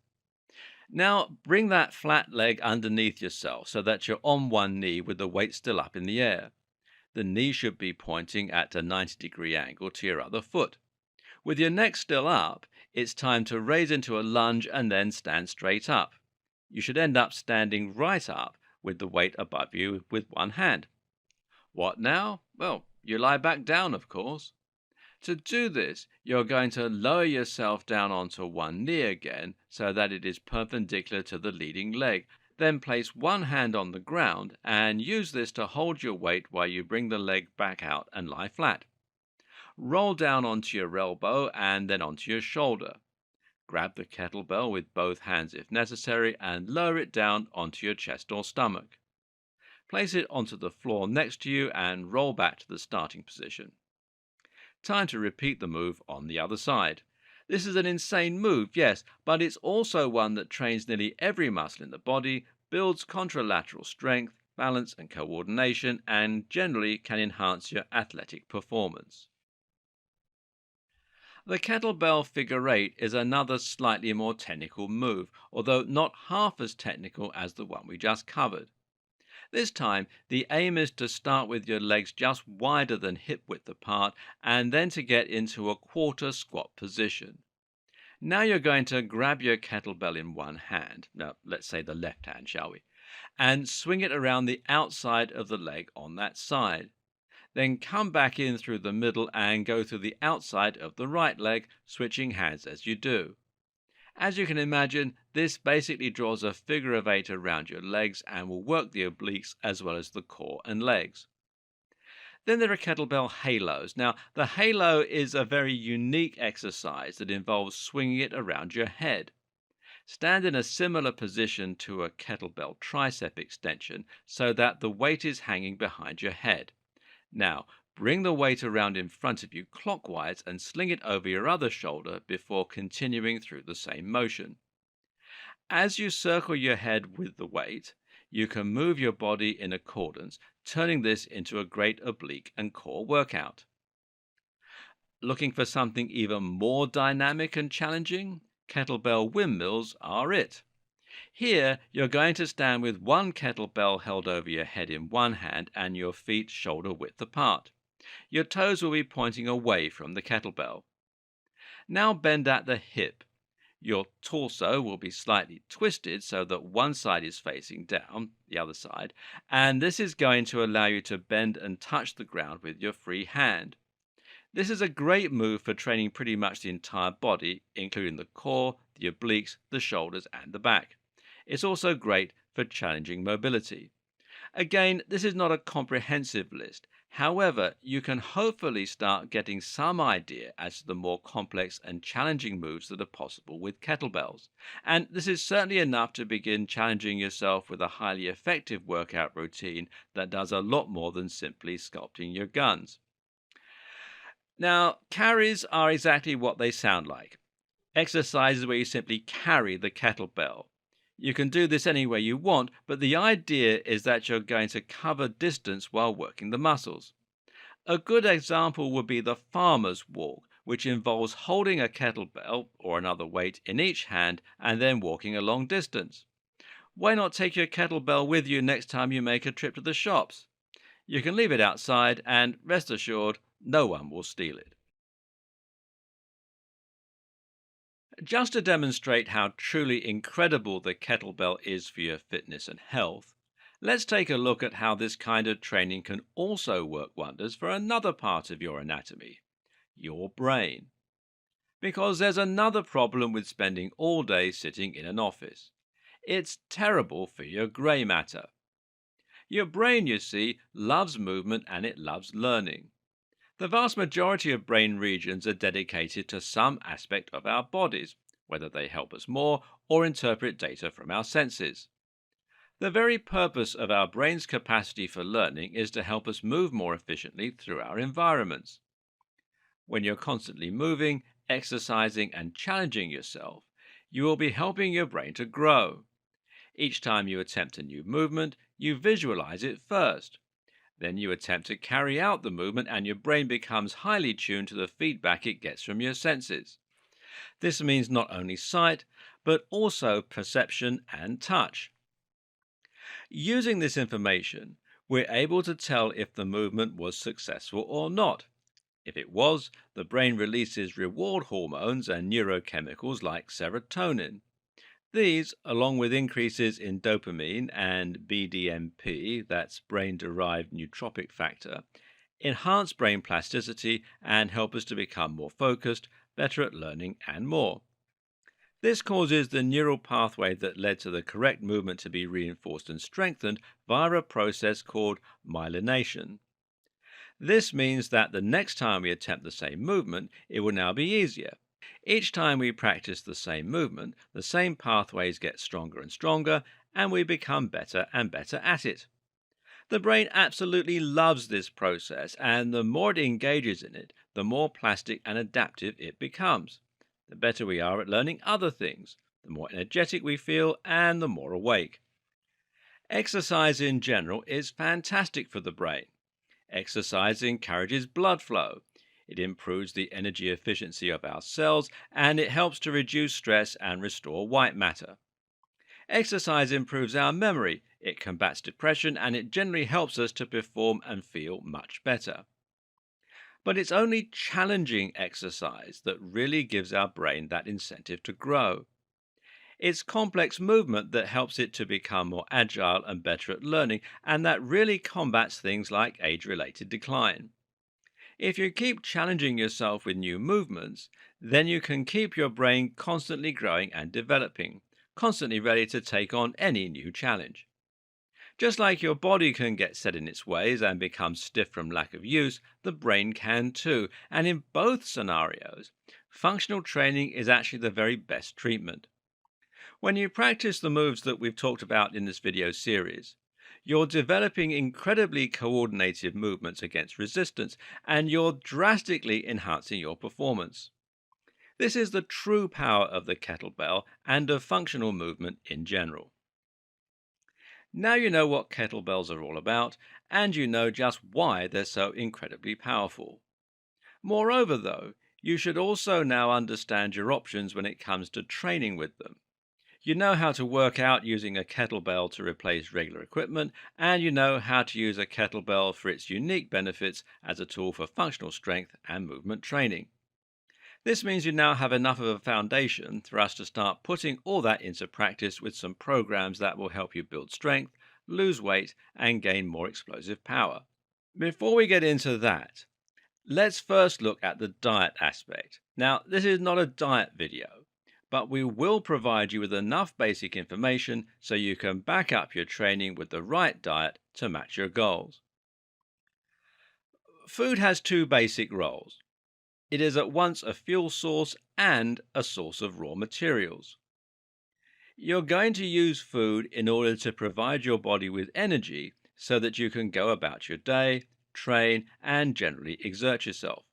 Now bring that flat leg underneath yourself so that you're on one knee with the weight still up in the air. The knee should be pointing at a 90-degree angle to your other foot. With your neck still up, it's time to raise into a lunge and then stand straight up. You should end up standing right up with the weight above you with one hand. What now? Well, You lie back down, of course. To do this, you're going to lower yourself down onto one knee again so that it is perpendicular to the leading leg. Then place one hand on the ground and use this to hold your weight while you bring the leg back out and lie flat. Roll down onto your elbow and then onto your shoulder. Grab the kettlebell with both hands if necessary and lower it down onto your chest or stomach. Place it onto the floor next to you and roll back to the starting position. Time to repeat the move on the other side. This is an insane move, yes, but it's also one that trains nearly every muscle in the body, builds contralateral strength, balance, and coordination, and generally can enhance your athletic performance. The kettlebell figure eight is another slightly more technical move, although not half as technical as the one we just covered. This time, the aim is to start with your legs just wider than hip width apart and then to get into a quarter squat position. Now you're going to grab your kettlebell in one hand, now let's say the left hand, shall we, and swing it around the outside of the leg on that side. Then come back in through the middle and go through the outside of the right leg, switching hands as you do. As you can imagine, this basically draws a figure of eight around your legs and will work the obliques as well as the core and legs. Then there are kettlebell halos. Now, the halo is a very unique exercise that involves swinging it around your head. Stand in a similar position to a kettlebell tricep extension so that the weight is hanging behind your head. Now, bring the weight around in front of you clockwise and sling it over your other shoulder before continuing through the same motion. As you circle your head with the weight, you can move your body in accordance, turning this into a great oblique and core workout. Looking for something even more dynamic and challenging? Kettlebell windmills are it. Here, you're going to stand with one kettlebell held over your head in one hand and your feet shoulder width apart. Your toes will be pointing away from the kettlebell. Now bend at the hip. Your torso will be slightly twisted so that one side is facing down, the other side, and this is going to allow you to bend and touch the ground with your free hand. This is a great move for training pretty much the entire body, including the core, the obliques, the shoulders, and the back. It's also great for challenging mobility. Again, this is not a comprehensive list. However, you can hopefully start getting some idea as to the more complex and challenging moves that are possible with kettlebells. And this is certainly enough to begin challenging yourself with a highly effective workout routine that does a lot more than simply sculpting your guns. Now, carries are exactly what they sound like. Exercises where you simply carry the kettlebell. You can do this any way you want, but the idea is that you're going to cover distance while working the muscles. A good example would be the farmer's walk, which involves holding a kettlebell or another weight in each hand and then walking a long distance. Why not take your kettlebell with you next time you make a trip to the shops? You can leave it outside and rest assured, no one will steal it. Just to demonstrate how truly incredible the kettlebell is for your fitness and health, let's take a look at how this kind of training can also work wonders for another part of your anatomy, your brain. Because there's another problem with spending all day sitting in an office. It's terrible for your grey matter. Your brain, you see, loves movement and it loves learning. The vast majority of brain regions are dedicated to some aspect of our bodies, whether they help us more or interpret data from our senses. The very purpose of our brain's capacity for learning is to help us move more efficiently through our environments. When you're constantly moving, exercising, and challenging yourself, you will be helping your brain to grow. Each time you attempt a new movement, you visualize it first. Then you attempt to carry out the movement and your brain becomes highly tuned to the feedback it gets from your senses. This means not only sight, but also perception and touch. Using this information, we're able to tell if the movement was successful or not. If it was, the brain releases reward hormones and neurochemicals like serotonin. These, along with increases in dopamine and BDNP, that's brain-derived neurotropic factor, enhance brain plasticity, and help us to become more focused, better at learning, and more. This causes the neural pathway that led to the correct movement to be reinforced and strengthened via a process called myelination. This means that the next time we attempt the same movement, it will now be easier. Each time we practice the same movement, the same pathways get stronger and stronger, and we become better and better at it. The brain absolutely loves this process, and the more it engages in it, the more plastic and adaptive it becomes. The better we are at learning other things, the more energetic we feel, and the more awake. Exercise in general is fantastic for the brain. Exercise encourages blood flow. It improves the energy efficiency of our cells, and it helps to reduce stress and restore white matter. Exercise improves our memory, it combats depression, and it generally helps us to perform and feel much better. But it's only challenging exercise that really gives our brain that incentive to grow. It's complex movement that helps it to become more agile and better at learning, and that really combats things like age-related decline. If you keep challenging yourself with new movements, then you can keep your brain constantly growing and developing, constantly ready to take on any new challenge. Just like your body can get set in its ways and become stiff from lack of use, the brain can too. And in both scenarios, functional training is actually the very best treatment. When you practice the moves that we've talked about in this video series, you're developing incredibly coordinated movements against resistance, and you're drastically enhancing your performance. This is the true power of the kettlebell and of functional movement in general. Now you know what kettlebells are all about, and you know just why they're so incredibly powerful. Moreover, though, you should also now understand your options when it comes to training with them. You know how to work out using a kettlebell to replace regular equipment, and you know how to use a kettlebell for its unique benefits as a tool for functional strength and movement training. This means you now have enough of a foundation for us to start putting all that into practice with some programs that will help you build strength, lose weight, and gain more explosive power. Before we get into that, let's first look at the diet aspect. Now, this is not a diet video, but we will provide you with enough basic information so you can back up your training with the right diet to match your goals. Food has two basic roles. It is at once a fuel source and a source of raw materials. You're going to use food in order to provide your body with energy so that you can go about your day, train, and generally exert yourself.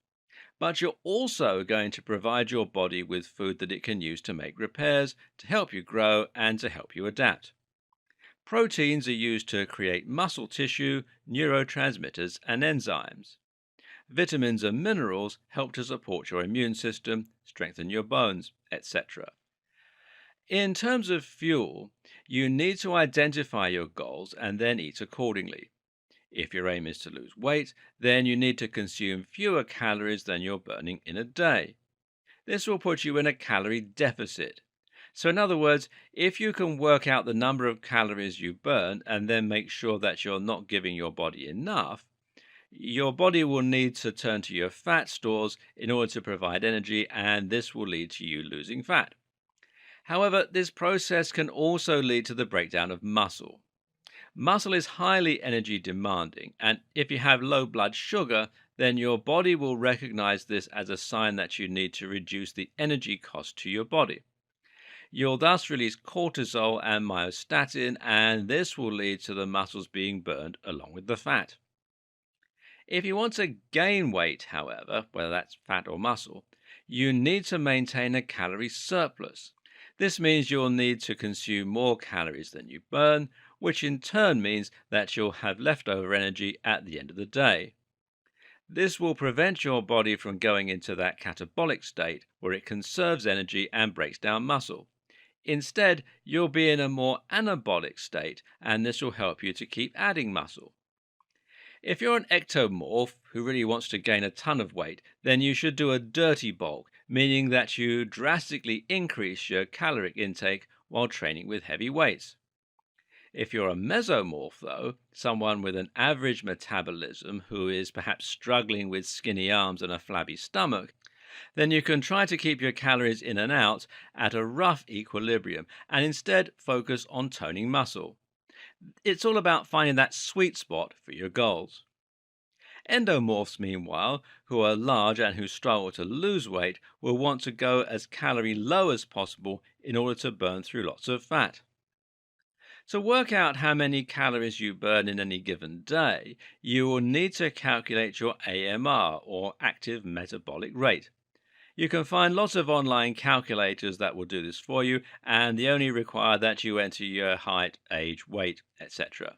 But you're also going to provide your body with food that it can use to make repairs, to help you grow, and to help you adapt. Proteins are used to create muscle tissue, neurotransmitters, and enzymes. Vitamins and minerals help to support your immune system, strengthen your bones, etc. In terms of fuel, you need to identify your goals and then eat accordingly. If your aim is to lose weight, then you need to consume fewer calories than you're burning in a day. This will put you in a calorie deficit. So in other words, if you can work out the number of calories you burn and then make sure that you're not giving your body enough, your body will need to turn to your fat stores in order to provide energy, and this will lead to you losing fat. However, this process can also lead to the breakdown of muscle. Muscle is highly energy demanding, and if you have low blood sugar, then your body will recognize this as a sign that you need to reduce the energy cost to your body. You'll thus release cortisol and myostatin, and this will lead to the muscles being burned along with the fat. If you want to gain weight, however, whether that's fat or muscle, you need to maintain a calorie surplus. This means you'll need to consume more calories than you burn, which in turn means that you'll have leftover energy at the end of the day. This will prevent your body from going into that catabolic state where it conserves energy and breaks down muscle. Instead, you'll be in a more anabolic state, and this will help you to keep adding muscle. If you're an ectomorph who really wants to gain a ton of weight, then you should do a dirty bulk, meaning that you drastically increase your caloric intake while training with heavy weights. If you're a mesomorph, though, someone with an average metabolism who is perhaps struggling with skinny arms and a flabby stomach, then you can try to keep your calories in and out at a rough equilibrium and instead focus on toning muscle. It's all about finding that sweet spot for your goals. Endomorphs, meanwhile, who are large and who struggle to lose weight, will want to go as calorie low as possible in order to burn through lots of fat. To work out how many calories you burn in any given day, you will need to calculate your AMR, or active metabolic rate. You can find lots of online calculators that will do this for you, and they only require that you enter your height, age, weight, etc.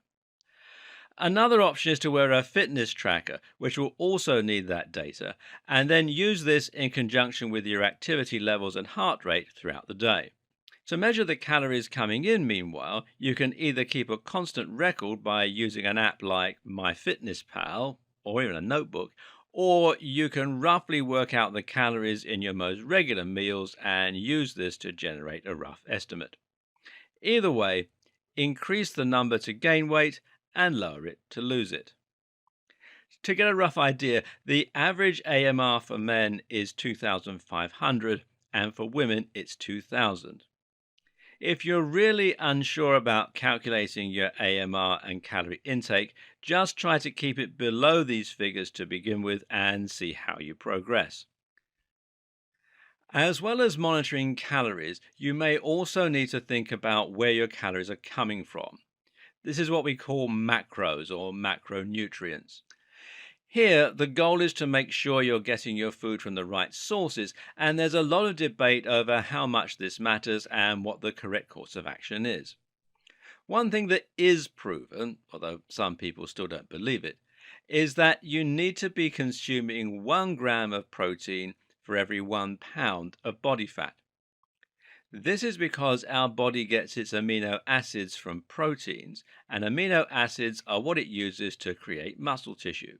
Another option is to wear a fitness tracker, which will also need that data, and then use this in conjunction with your activity levels and heart rate throughout the day. To measure the calories coming in, meanwhile, you can either keep a constant record by using an app like MyFitnessPal or even a notebook, or you can roughly work out the calories in your most regular meals and use this to generate a rough estimate. Either way, increase the number to gain weight and lower it to lose it. To get a rough idea, the average AMR for men is 2,500 and for women it's 2,000. If you're really unsure about calculating your AMR and calorie intake, just try to keep it below these figures to begin with and see how you progress. As well as monitoring calories, you may also need to think about where your calories are coming from. This is what we call macros or macronutrients. Here, the goal is to make sure you're getting your food from the right sources, and there's a lot of debate over how much this matters and what the correct course of action is. One thing that is proven, although some people still don't believe it, is that you need to be consuming 1 gram of protein for every 1 pound of body fat. This is because our body gets its amino acids from proteins, and amino acids are what it uses to create muscle tissue.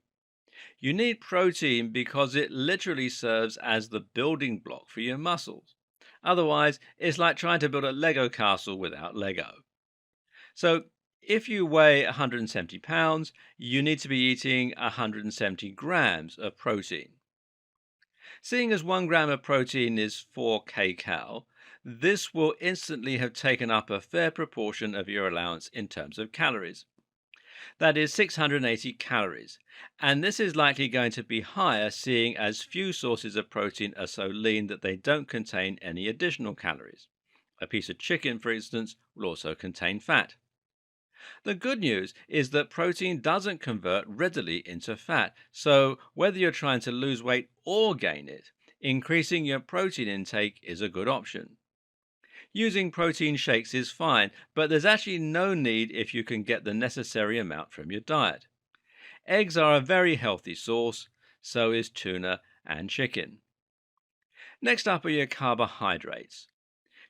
You need protein because it literally serves as the building block for your muscles. Otherwise, it's like trying to build a Lego castle without Lego. So, if you weigh 170 pounds, you need to be eating 170 grams of protein. Seeing as 1 gram of protein is 4 kcal, this will instantly have taken up a fair proportion of your allowance in terms of calories. That is 680 calories, and this is likely going to be higher seeing as few sources of protein are so lean that they don't contain any additional calories. A piece of chicken, for instance, will also contain fat. The good news is that protein doesn't convert readily into fat, so whether you're trying to lose weight or gain it, increasing your protein intake is a good option. Using protein shakes is fine, but there's actually no need if you can get the necessary amount from your diet. Eggs are a very healthy source, so is tuna and chicken. Next up are your carbohydrates.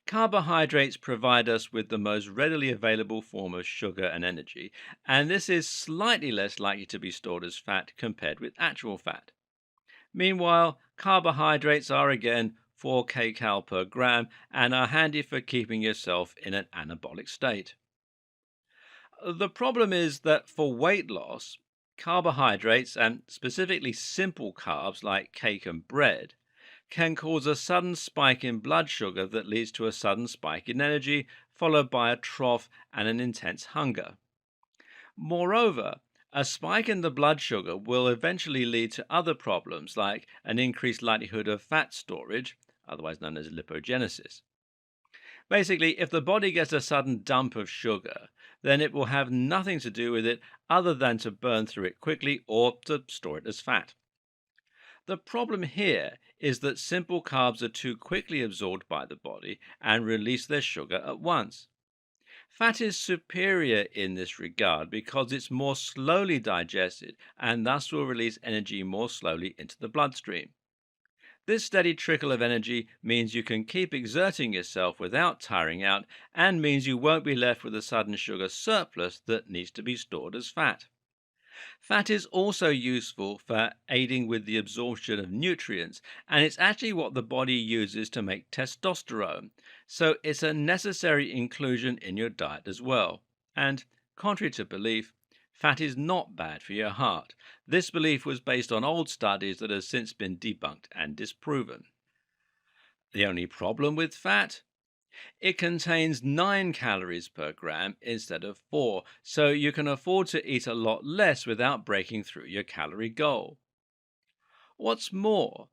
Carbohydrates provide us with the most readily available form of sugar and energy, and this is slightly less likely to be stored as fat compared with actual fat. Meanwhile, carbohydrates are again 4 kcal per gram and are handy for keeping yourself in an anabolic state. The problem is that for weight loss, carbohydrates, and specifically simple carbs like cake and bread, can cause a sudden spike in blood sugar that leads to a sudden spike in energy, followed by a trough and an intense hunger. Moreover, a spike in the blood sugar will eventually lead to other problems like an increased likelihood of fat storage, otherwise known as lipogenesis. Basically, if the body gets a sudden dump of sugar, then it will have nothing to do with it other than to burn through it quickly or to store it as fat. The problem here is that simple carbs are too quickly absorbed by the body and release their sugar at once. Fat is superior in this regard because it's more slowly digested and thus will release energy more slowly into the bloodstream. This steady trickle of energy means you can keep exerting yourself without tiring out and means you won't be left with a sudden sugar surplus that needs to be stored as fat. Fat is also useful for aiding with the absorption of nutrients, and it's actually what the body uses to make testosterone, so it's a necessary inclusion in your diet as well. And, contrary to belief, fat is not bad for your heart. This belief was based on old studies that have since been debunked and disproven. The only problem with fat? It contains 9 calories per gram instead of 4, so you can afford to eat a lot less without breaking through your calorie goal. What's more,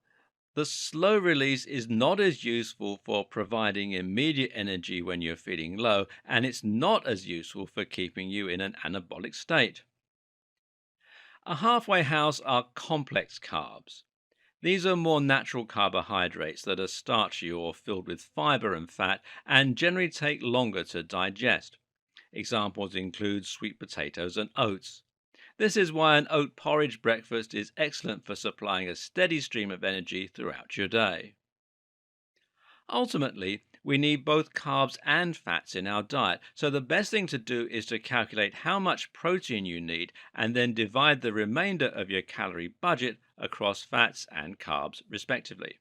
the slow release is not as useful for providing immediate energy when you're feeling low, and it's not as useful for keeping you in an anabolic state. A halfway house are complex carbs. These are more natural carbohydrates that are starchy or filled with fiber and fat and generally take longer to digest. Examples include sweet potatoes and oats. This is why an oat porridge breakfast is excellent for supplying a steady stream of energy throughout your day. Ultimately, we need both carbs and fats in our diet, so the best thing to do is to calculate how much protein you need and then divide the remainder of your calorie budget across fats and carbs, respectively.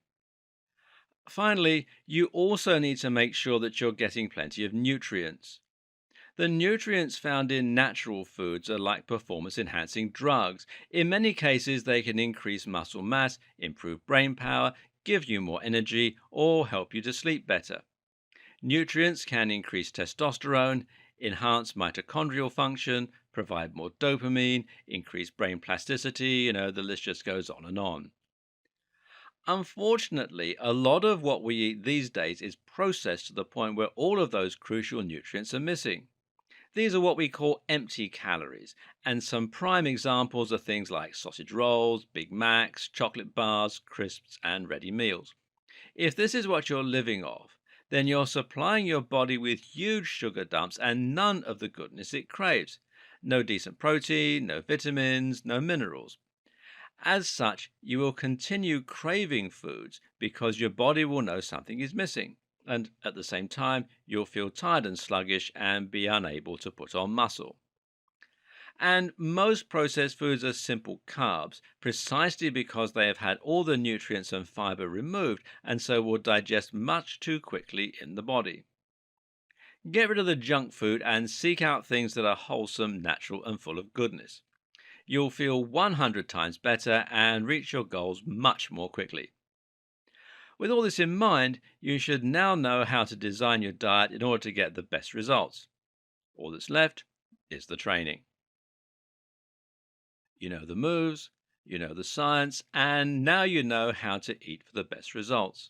Finally, you also need to make sure that you're getting plenty of nutrients. The nutrients found in natural foods are like performance enhancing drugs. In many cases, they can increase muscle mass, improve brain power, give you more energy, or help you to sleep better. Nutrients can increase testosterone, enhance mitochondrial function, provide more dopamine, increase brain plasticity, the list just goes on and on. Unfortunately, a lot of what we eat these days is processed to the point where all of those crucial nutrients are missing. These are what we call empty calories, and some prime examples are things like sausage rolls, Big Macs, chocolate bars, crisps, and ready meals. If this is what you're living off, then you're supplying your body with huge sugar dumps and none of the goodness it craves. No decent protein, no vitamins, no minerals. As such, you will continue craving foods because your body will know something is missing. And at the same time, you'll feel tired and sluggish and be unable to put on muscle. And most processed foods are simple carbs, precisely because they have had all the nutrients and fiber removed and so will digest much too quickly in the body. Get rid of the junk food and seek out things that are wholesome, natural, and full of goodness. You'll feel 100 times better and reach your goals much more quickly. With all this in mind, you should now know how to design your diet in order to get the best results. All that's left is the training. You know the moves, you know the science, and now you know how to eat for the best results.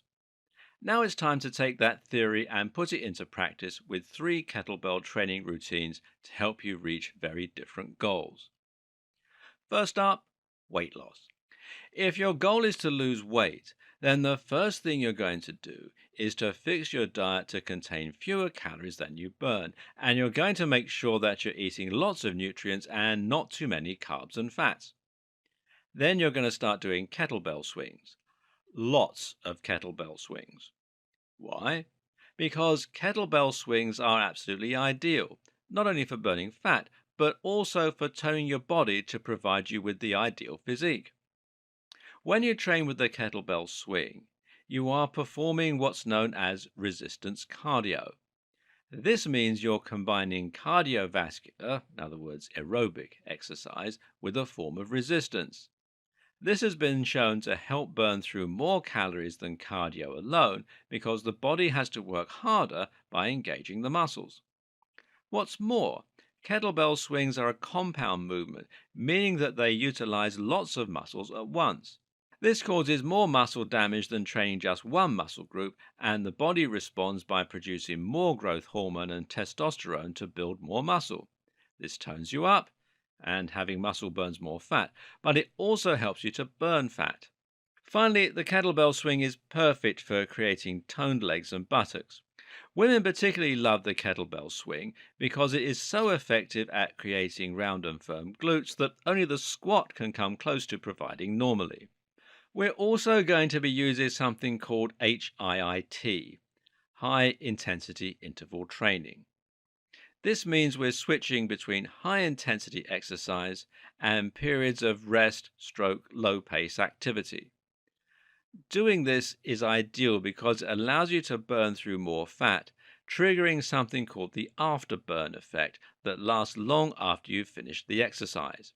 Now it's time to take that theory and put it into practice with 3 kettlebell training routines to help you reach very different goals. First up, weight loss. If your goal is to lose weight, then the first thing you're going to do is to fix your diet to contain fewer calories than you burn, and you're going to make sure that you're eating lots of nutrients and not too many carbs and fats. Then you're going to start doing kettlebell swings. Lots of kettlebell swings. Why? Because kettlebell swings are absolutely ideal, not only for burning fat, but also for toning your body to provide you with the ideal physique. When you train with the kettlebell swing, you are performing what's known as resistance cardio. This means you're combining cardiovascular, in other words, aerobic exercise, with a form of resistance. This has been shown to help burn through more calories than cardio alone because the body has to work harder by engaging the muscles. What's more, kettlebell swings are a compound movement, meaning that they utilize lots of muscles at once. This causes more muscle damage than training just one muscle group, and the body responds by producing more growth hormone and testosterone to build more muscle. This tones you up, and having muscle burns more fat, but it also helps you to burn fat. Finally, the kettlebell swing is perfect for creating toned legs and buttocks. Women particularly love the kettlebell swing because it is so effective at creating round and firm glutes that only the squat can come close to providing normally. We're also going to be using something called HIIT, High Intensity Interval Training. This means we're switching between high intensity exercise and periods of rest stroke low pace activity. Doing this is ideal because it allows you to burn through more fat, triggering something called the afterburn effect that lasts long after you've finished the exercise.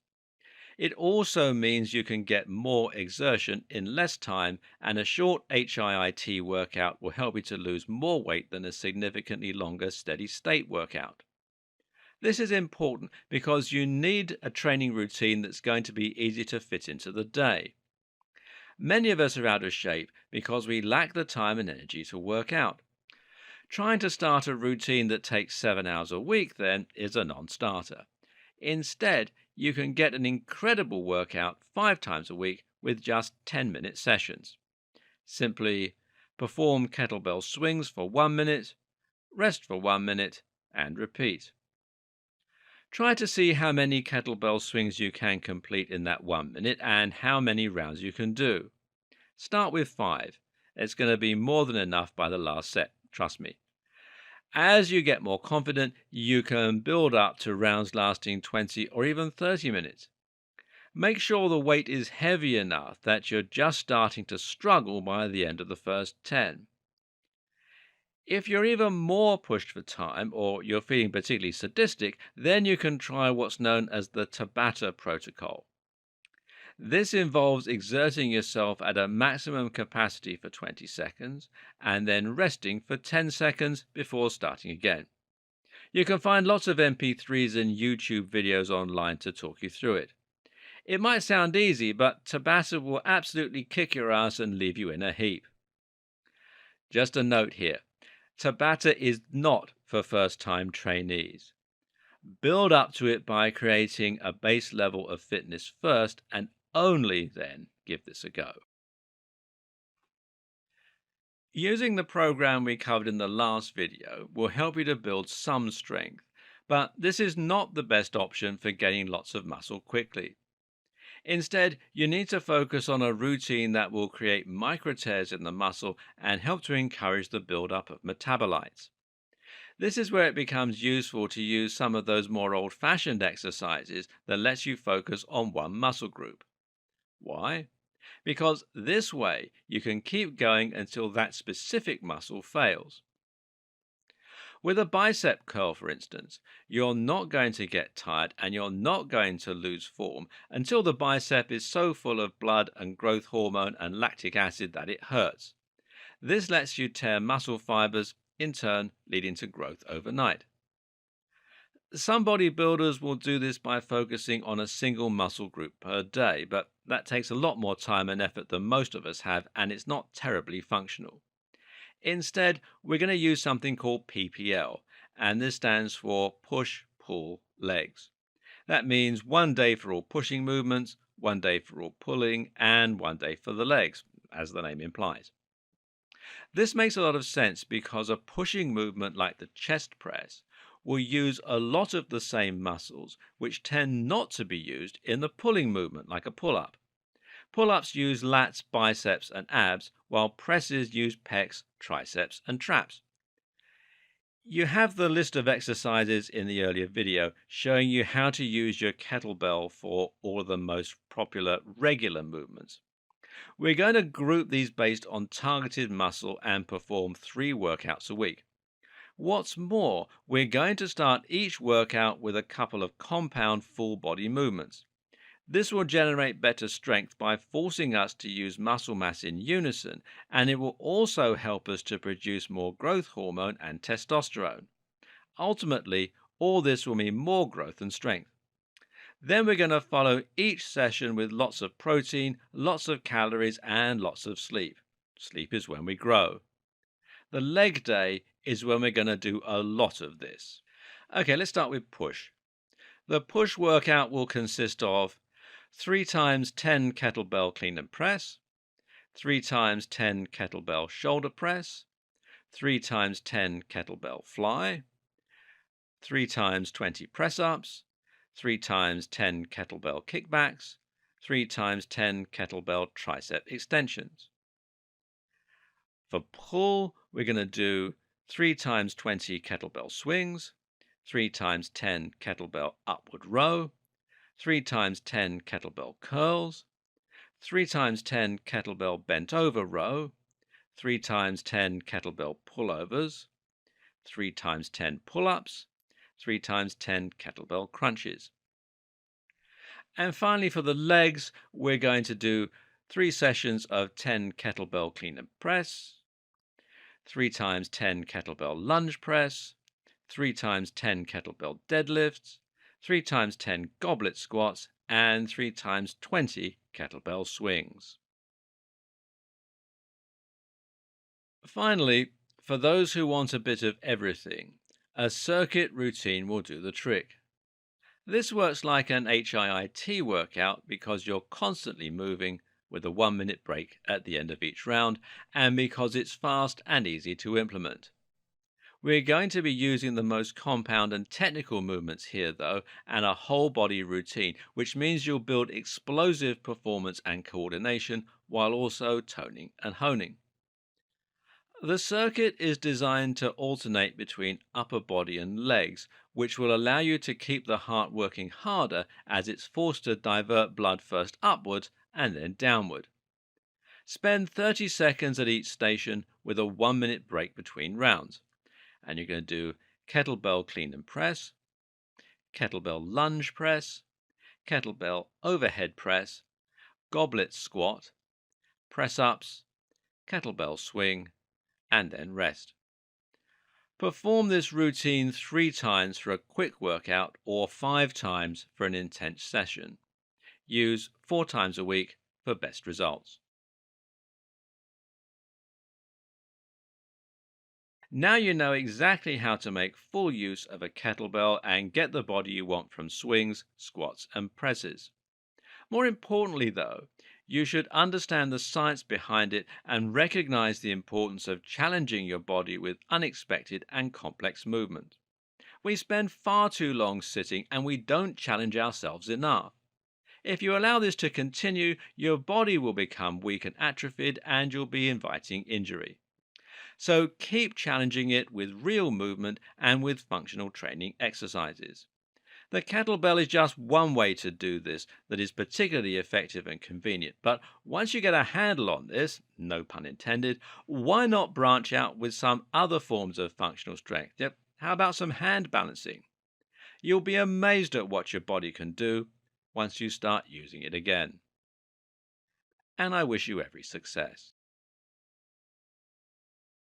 It also means you can get more exertion in less time, and a short HIIT workout will help you to lose more weight than a significantly longer steady state workout. This is important because you need a training routine that's going to be easy to fit into the day. Many of us are out of shape because we lack the time and energy to work out. Trying to start a routine that takes 7 hours a week, then, is a non starter. Instead, you can get an incredible workout 5 times a week with just 10-minute sessions. Simply perform kettlebell swings for 1 minute, rest for 1 minute, and repeat. Try to see how many kettlebell swings you can complete in that 1 minute and how many rounds you can do. Start with 5. It's going to be more than enough by the last set, trust me. As you get more confident, you can build up to rounds lasting 20 or even 30 minutes. Make sure the weight is heavy enough that you're just starting to struggle by the end of the first 10. If you're even more pushed for time or you're feeling particularly sadistic, then you can try what's known as the Tabata protocol. This involves exerting yourself at a maximum capacity for 20 seconds and then resting for 10 seconds before starting again. You can find lots of MP3s and YouTube videos online to talk you through it. It might sound easy, but Tabata will absolutely kick your ass and leave you in a heap. Just a note here, Tabata is not for first-time trainees. Build up to it by creating a base level of fitness first and only then give this a go. Using the program we covered in the last video will help you to build some strength, but this is not the best option for gaining lots of muscle quickly. Instead, you need to focus on a routine that will create micro tears in the muscle and help to encourage the buildup of metabolites. This is where it becomes useful to use some of those more old-fashioned exercises that lets you focus on one muscle group. Why? Because this way you can keep going until that specific muscle fails. With a bicep curl, for instance, you're not going to get tired and you're not going to lose form until the bicep is so full of blood and growth hormone and lactic acid that it hurts. This lets you tear muscle fibers, in turn leading to growth overnight. Some bodybuilders will do this by focusing on a single muscle group per day, but that takes a lot more time and effort than most of us have, and it's not terribly functional. Instead, we're going to use something called PPL, and this stands for push, pull, legs. That means 1 day for all pushing movements, 1 day for all pulling, and 1 day for the legs, as the name implies. This makes a lot of sense because a pushing movement like the chest press will use a lot of the same muscles which tend not to be used in the pulling movement like a pull-up. Pull-ups use lats, biceps and abs, while presses use pecs, triceps and traps. You have the list of exercises in the earlier video showing you how to use your kettlebell for all of the most popular regular movements. We're going to group these based on targeted muscle and perform 3 workouts a week. What's more, we're going to start each workout with a couple of compound full body movements. This will generate better strength by forcing us to use muscle mass in unison, and it will also help us to produce more growth hormone and testosterone. Ultimately, all this will mean more growth and strength. Then we're going to follow each session with lots of protein, lots of calories, and lots of sleep. Sleep is when we grow. The leg day is when we're going to do a lot of this. Okay, let's start with push. The push workout will consist of 3 times 10 kettlebell clean and press, 3 times 10 kettlebell shoulder press, 3 times 10 kettlebell fly, 3 times 20 press-ups, 3 times 10 kettlebell kickbacks, 3 times 10 kettlebell tricep extensions. For pull, we're going to do 3 times 20 kettlebell swings, 3 times 10 kettlebell upward row, 3 times 10 kettlebell curls, 3 times 10 kettlebell bent over row, 3 times 10 kettlebell pullovers, 3 times 10 pull-ups, 3 times 10 kettlebell crunches. And finally, for the legs, we're going to do 3 sessions of 10 kettlebell clean and press, 3 times 10 kettlebell lunge press, 3 times 10 kettlebell deadlifts, 3 times 10 goblet squats, and 3 times 20 kettlebell swings. Finally, for those who want a bit of everything, a circuit routine will do the trick. This works like an HIIT workout because you're constantly moving with a 1 minute break at the end of each round, and because it's fast and easy to implement. We're going to be using the most compound and technical movements here, though, and a whole body routine, which means you'll build explosive performance and coordination while also toning and honing. The circuit is designed to alternate between upper body and legs, which will allow you to keep the heart working harder as it's forced to divert blood first upwards and then downward. Spend 30 seconds at each station with a 1 minute break between rounds. And you're going to do kettlebell clean and press, kettlebell lunge press, kettlebell overhead press, goblet squat, press ups, kettlebell swing, and then rest. Perform this routine 3 times for a quick workout or 5 times for an intense session. Use 4 times a week for best results. Now you know exactly how to make full use of a kettlebell and get the body you want from swings, squats, and presses. More importantly, though, you should understand the science behind it and recognize the importance of challenging your body with unexpected and complex movement. We spend far too long sitting and we don't challenge ourselves enough. If you allow this to continue, your body will become weak and atrophied and you'll be inviting injury. So keep challenging it with real movement and with functional training exercises. The kettlebell is just one way to do this that is particularly effective and convenient. But once you get a handle on this, no pun intended, why not branch out with some other forms of functional strength? Yep. How about some hand balancing? You'll be amazed at what your body can do once you start using it again. And I wish you every success.